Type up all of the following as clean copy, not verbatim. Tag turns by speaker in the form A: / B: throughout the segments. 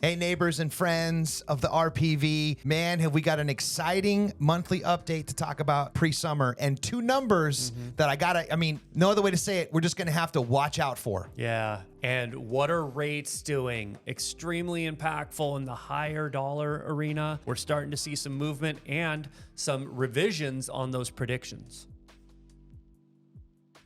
A: Hey, neighbors and friends of the RPV. Man, have we got an exciting monthly update to talk about pre-summer and two numbers that no other way to say it, we're just going to have to watch out for.
B: Yeah. And what are rates doing? Extremely impactful in the higher dollar arena. We're starting to see some movement and some revisions on those predictions.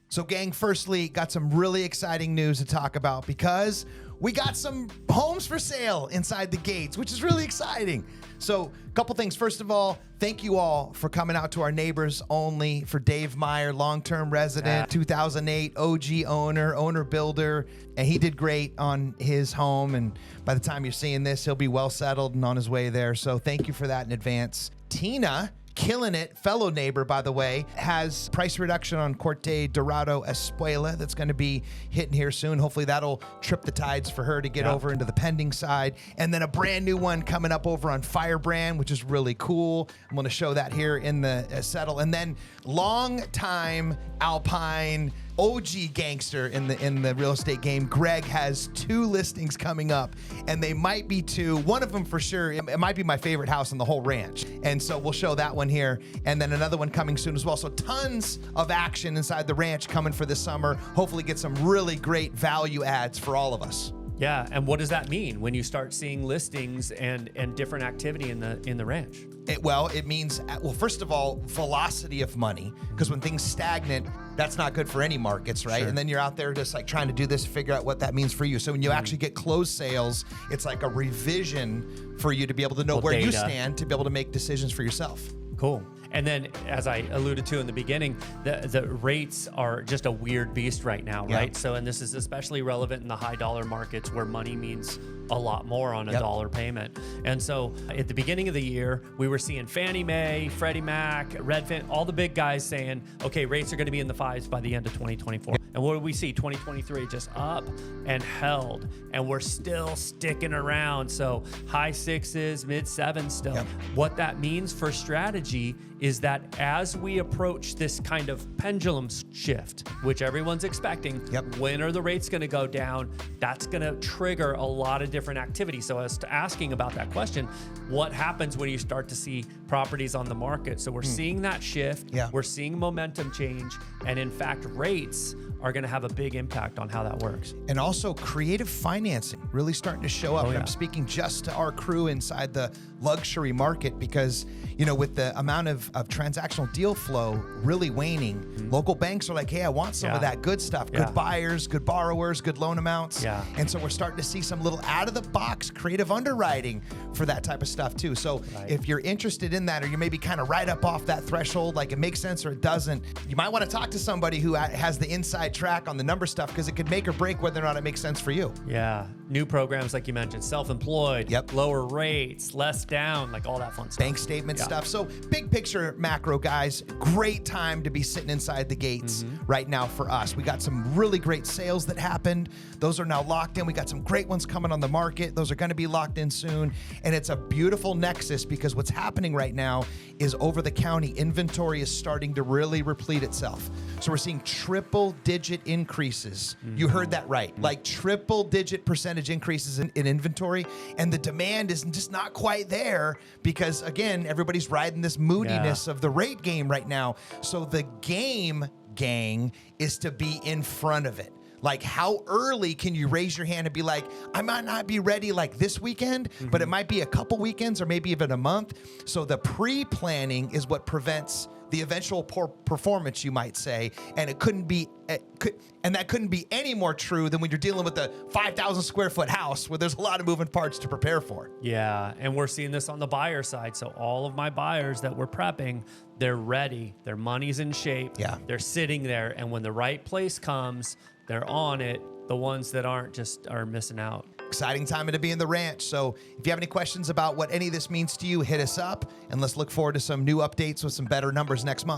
A: So gang, firstly, got some really exciting news to talk about because we got some homes for sale inside the gates, which is really exciting. So a couple things. First of all, thank you all for coming out to our Neighbors Only for Dave Meyer, long-term resident, 2008 OG owner builder, and he did great on his home. And by the time you're seeing this, he'll be well settled and on his way there. So thank you for that in advance. Tina, killing it, fellow neighbor, by the way, has price reduction on Corte Dorado Espuela that's going to be hitting here soon. Hopefully that'll trip the tides for her to get over into the pending side. And then a brand new one coming up over on Firebrand, which is really cool. I'm going to show that here in the settle. And then long time Alpine OG gangster in the real estate game, Greg, has two listings coming up, and they might be two. One of them for sure, it might be my favorite house in the whole ranch. And so we'll show that one here, and then another one coming soon as well. So tons of action inside the ranch coming for this summer. Hopefully get some really great value adds for all of us.
B: Yeah, and what does that mean when you start seeing listings and different activity in the ranch?
A: It means, first of all, velocity of money, because when things stagnant, that's not good for any markets, right?
B: Sure.
A: And then you're out there just like trying to do this, figure out what that means for you. So when you actually get closed sales, it's like a revision for you to be able to know where you stand, to be able to make decisions for yourself.
B: Cool. And then, as I alluded to in the beginning, the rates are just a weird beast right now, right? So, and this is especially relevant in the high dollar markets where money means a lot more on a dollar payment. And so at the beginning of the year, we were seeing Fannie Mae, Freddie Mac, Redfin, all the big guys saying, okay, rates are going to be in the fives by the end of 2024. And what do we see? 2023 just up and held, and we're still sticking around. So high sixes, mid sevens still. What that means for strategy is that as we approach this kind of pendulum shift, which everyone's expecting, when are the rates going to go down? That's going to trigger a lot of different activity. So as to asking about that question, what happens when you start to see properties on the market? So we're seeing that shift. We're seeing momentum change. And in fact, rates are going to have a big impact on how that works.
A: And also creative financing really starting to show up.
B: Oh, yeah.
A: I'm speaking just to our crew inside the luxury market because, you know, with the amount of transactional deal flow really waning, local banks are like, hey, I want some of that good stuff. Good buyers, good borrowers, good loan amounts. And so we're starting to see some little out of the box creative underwriting for that type of stuff too. So if you're interested in that, or you're maybe kind of right up off that threshold, like it makes sense or it doesn't, you might want to talk to somebody who has the inside track on the number stuff, because it could make or break whether or not it makes sense for you.
B: Yeah. New programs, like you mentioned, self-employed, lower rates, less down, like all that fun stuff.
A: Bank statement stuff. So big picture macro, guys, great time to be sitting inside the gates right now for us. We got some really great sales that happened. Those are now locked in. We got some great ones coming on the market. Those are going to be locked in soon. And it's a beautiful nexus, because what's happening right now is over the county, inventory is starting to really replete itself. So we're seeing triple digit increases. You heard that right. Like triple digit percentage increases in inventory. And the demand is just not quite there because, again, everybody's riding this moodiness of the rate game right now. So the game, gang, is to be in front of it. Like, how early can you raise your hand and be like, I might not be ready like this weekend, but it might be a couple weekends or maybe even a month. So the pre-planning is what prevents the eventual poor performance, you might say. And it couldn't be, and that couldn't be any more true than when you're dealing with a 5,000 square foot house where there's a lot of moving parts to prepare for.
B: Yeah, and we're seeing this on the buyer side. So all of my buyers that we're prepping, they're ready. Their money's in shape. They're sitting there. And when the right place comes, they're on it. The ones that aren't just are missing out.
A: Exciting time to be in the ranch. So if you have any questions about what any of this means to you, hit us up, and let's look forward to some new updates with some better numbers next month.